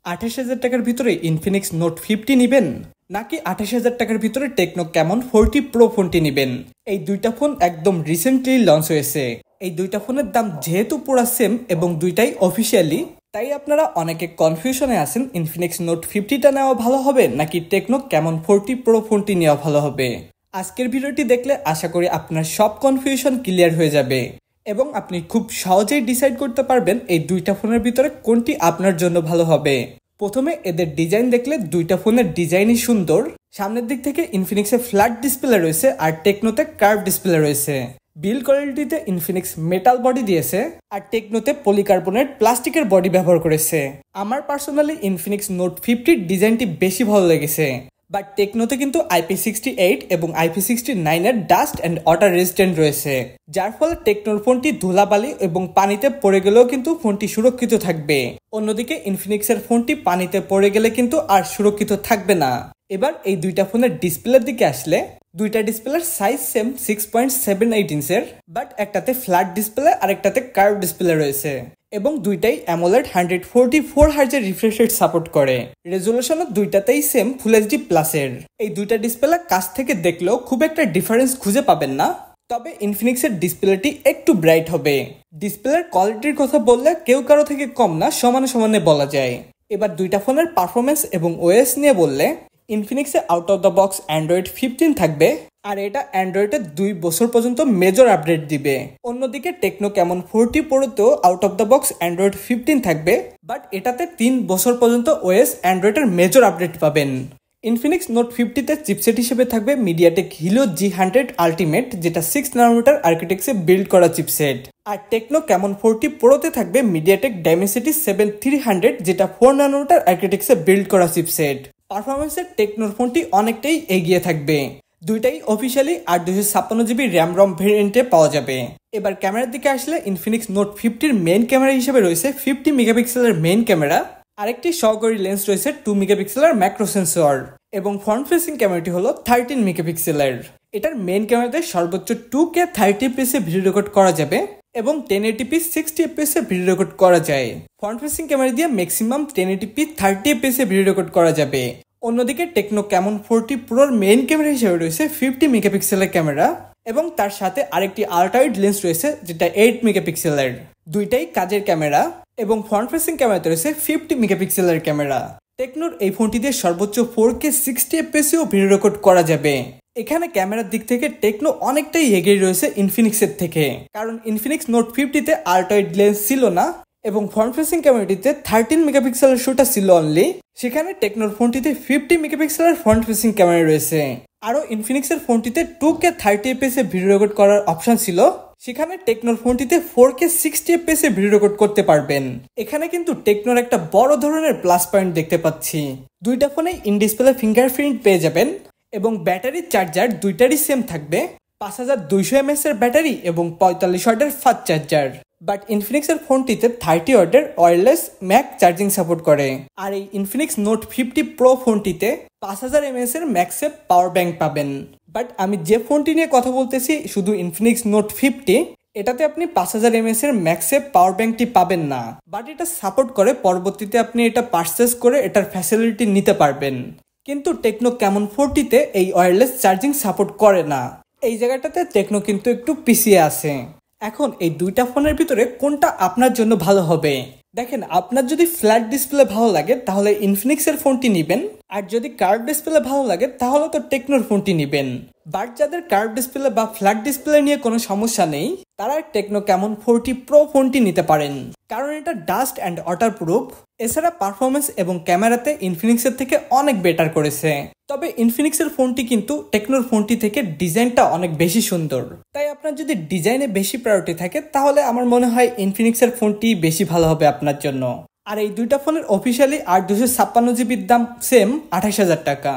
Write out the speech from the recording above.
28,000 টাকার ভিতরে Infinix note 50 নিবেন নাকি 28,000 টাকার ভিতরে টেকনো ক্যামন 40 প্রো ফোনটি নিবেন। এই দুইটা ফোন একদম রিসেন্টলি লঞ্চ হয়েছে। এই দুইটা ফোনের দাম যেহেতু পুরো সেম এবং দুইটাই অফিসিয়ালি, তাই আপনারা অনেকে কনফিউশনে আছেন ইনফিনিক্স নোট 50টা নেওয়া ভালো হবে নাকি টেকনো ক্যামন 40 প্রো ফোনটি নেওয়া ভালো হবে। আজকের ভিডিওটি দেখলে আশা করি আপনার সব কনফিউশন ক্লিয়ার হয়ে যাবে এবং আপনি খুব সহজেই ডিসাইড করতে পারবেন এই দুইটা ফোনের ভিতরে কোনটি আপনার জন্য ভালো হবে। প্রথমে এদের ডিজাইন দেখলে দুইটা ফোনের ডিজাইনই সুন্দর। সামনের দিক থেকে ইনফিনিক্সে ফ্ল্যাট ডিসপ্লে রয়েছে আর টেকনোতে কার্ভ ডিসপ্লে রয়েছে। বিল্ড কোয়ালিটিতে ইনফিনিক্স মেটাল বডি দিয়েছে আর টেকনোতে পলিকার্বনেট প্লাস্টিকের বডি ব্যবহার করেছে। আমার পার্সোনালি ইনফিনিক্স নোট 50 ডিজাইনটি বেশি ভালো লেগেছে, বাট টেকনোতে কিন্তু IP68 এবং IP69 এর ডাস্ট অ্যান্ড ওয়াটার রেজিস্ট্যান্ট রয়েছে, যার ফলে টেকনোর ফোনটি ধুলাবালি এবং পানিতে পড়ে গেলেও কিন্তু ফোনটি সুরক্ষিত থাকবে। অন্যদিকে ইনফিনিক্সের ফোনটি পানিতে পড়ে গেলে কিন্তু আর সুরক্ষিত থাকবে না। এবার এই দুইটা ফোনের ডিসপ্লের দিকে আসলে দুইটা ডিসপ্লের সাইজ সেম 6.78 ইঞ্চের, বাট একটাতে ফ্ল্যাট ডিসপ্লে আর একটাতে কার্ভ ডিসপ্লে রয়েছে এবং দুইটাই অ্যামোলেড 144 হার্জের রিফ্রেশ রেট সাপোর্ট করে। রেজুলেশনও দুইটাতেই সেম ফুল এইচডি প্লাসের। এই দুইটা ডিসপ্লে কাছ থেকে দেখলেও খুব একটা ডিফারেন্স খুঁজে পাবেন না, তবে ইনফিনিক্সের ডিসপ্লেটি একটু ব্রাইট হবে। ডিসপ্লের কোয়ালিটির কথা বললে কেউ কারো থেকে কম না, সমানে সমানে বলা যায়। এবার দুইটা ফোনের পারফরমেন্স এবং ওএস নিয়ে বললে ইনফিনিক্সে out of the box Android 15 থাকবে আর এটা অ্যান্ড্রয়েডের 2 বছর পর্যন্ত মেজর আপডেট দিবে। অন্যদিকে টেকনো ক্যামন 40 প্রোতেও out of the box Android 15 থাকবে, বাট এটাতে 3 বছর পর্যন্ত ওএস অ্যান্ড্রয়েডের মেজর আপডেট পাবেন। ইনফিনিক্স নোট 50তে চিপসেট হিসেবে থাকবে মিডিয়াটেক হিলিও G100 আলটিমেট, যেটা 6 ন্যানোমিটার আর্কিটেকচারে বিল্ড করা চিপসেট। আর টেকনো ক্যামন 40 প্রোতে থাকবে মিডিয়াটেক ডাইমেনসিটি 7300, যেটা 4 ন্যানোমিটার আর্কিটেকচারে বিল্ড করা চিপসেট। পারফরমেন্সের টেকনোর ফোনটি অনেকটাই এগিয়ে থাকবে। দুইটাই অফিসিয়ালি 8/256GB র্যাম রম ভেরিয়েন্টে পাওয়া যাবে। এবার ক্যামেরার দিকে আসলে ইনফিনিক্স নোট 50 মেইন ক্যামেরা হিসেবে রয়েছে 50 মেগাপিক্সেলের মেইন ক্যামেরা, আরেকটি সহকারী লেন্স রয়েছে 2 মেগাপিক্সেলের ম্যাক্রো সেন্সর এবং ফ্রন্ট ফেসিং ক্যামেরাটি হলো 13 মেগাপিক্সেলের। এটার মেইন ক্যামেরাতে সর্বোচ্চ 2K 30fps এ ভিডিও রেকর্ড করা যাবে এবং 1080p 60fps এ ভিডিও রেকর্ড করা যায়। ফ্রন্ট ফেসিং ক্যামেরা দিয়ে ম্যাক্সিমাম 1080p 30fps এ ভিডিও রেকর্ড করা যাবে। অন্যদিকে টেকনো ক্যামন 40 প্রোর মেইন ক্যামেরা হিসেবে রয়েছে 50 মেগাপিক্সেলের ক্যামেরা এবং তার সাথে আরেকটি আল্ট্রা ওয়াইড লেন্স রয়েছে যেটা 8 মেগাপিক্সেলের। দুইটাই কাজের ক্যামেরা এবং ফ্রন্ট ফেসিং ক্যামেরাতে রয়েছে 50 মেগাপিক্সেলের ক্যামেরা। টেকনোর এই ফোনটি দিয়ে সর্বোচ্চ 4K 60fps এও ভিডিও রেকর্ড করা যাবে। এখানে ক্যামেরার দিক থেকে টেকনো অনেকটাই এগিয়ে রয়েছে ইনফিনিক্সের থেকে, কারণ ইনফিনিক্স নোট 50তে আল্ট্রা ওয়াইড লেন্স ছিল না এবং ফ্রন্ট ফেসিং ক্যামেরাটিতে 13 মেগাপিক্সেলের শুটা ছিল অনলি। সেখানে টেকনোর ফোনটিতে 50 মেগাপিক্সেলের ফ্রন্ট ফেসিং ক্যামেরা রয়েছে। আরও ইনফিনিক্সের ফোনটিতে 2K 30fps এ ভিডিও রেকর্ড করার অপশন ছিল, সেখানে টেকনোর ফোনটিতে 4K 60fps এ ভিডিও রেকর্ড করতে পারবেন। এখানে কিন্তু টেকনোর একটা বড় ধরনের প্লাস পয়েন্ট দেখতে পাচ্ছি। দুইটা ফোনে ইন ডিসপ্লে ফিঙ্গারপ্রিন্ট পেয়ে যাবেন এবং ব্যাটারি চার্জার দুইটারই সেম থাকবে, 5200 mAh এর ব্যাটারি এবং 45 ওয়াটের ফাস্ট চার্জার। বাট ইনফিনিক্সের ফোনটিতে 30 ওয়াটের ওয়্যারলেস ম্যাক চার্জিং সাপোর্ট করে। আর এই ইনফিনিক্স নোট 50 প্রো ফোনটিতে 5000 mAh এর ম্যাক্সেপ পাওয়ার ব্যাংক পাবেন। বাট আমি যে ফোনটি নিয়ে কথা বলতেছি শুধু ইনফিনিক্স নোট 50, এটাতে আপনি 5000 mAh এর ম্যাক্সেপ পাওয়ার ব্যাংকটি পাবেন না, বাট এটা সাপোর্ট করে। পরবর্তীতে আপনি এটা পারচেস করে এটার ফ্যাসিলিটি নিতে পারবেন। কিন্তু টেকনো ক্যামন 40তে এই ওয়্যারলেস চার্জিং সাপোর্ট করে না। এই জায়গাটাতে টেকনো কিন্তু একটু পিছিয়ে আছে। এখন এই দুইটা ফোনের ভিতরে কোনটা আপনার জন্য ভালো হবে? দেখেন, আপনার যদি ফ্ল্যাট ডিসপ্লে ভালো লাগে তাহলে ইনফিনিক্সের ফোনটি নেবেন, আর যদি কার্ভ ডিসপ্লে ভালো লাগে তাহলে তো টেকনোর ফোনটি নেবেন। বাট যাদের কার্ভ ডিসপ্লে বা ফ্ল্যাট ডিসপ্লে নিয়ে কোনো সমস্যা নেই তারা টেকনো ক্যামন 40 প্রো ফোনটি নিতে পারেন, কারণ এটা ডাস্ট অ্যান্ড ওয়াটার প্রুফ। এছাড়া পারফরমেন্স এবং ক্যামেরাতে ইনফিনিক্সের থেকে অনেক বেটার করেছে। তবে ইনফিনিক্সের ফোনটি কিন্তু টেকনোর ফোনটি থেকে ডিজাইনটা অনেক বেশি সুন্দর, তাই আপনার যদি ডিজাইনে বেশি প্রায়োরিটি থাকে তাহলে আমার মনে হয় ইনফিনিক্সের ফোনটি বেশি ভালো হবে আপনার জন্য। আর এই দুইটা ফোনের অফিসিয়ালি 8/256GB দাম সেম 28,000 টাকা।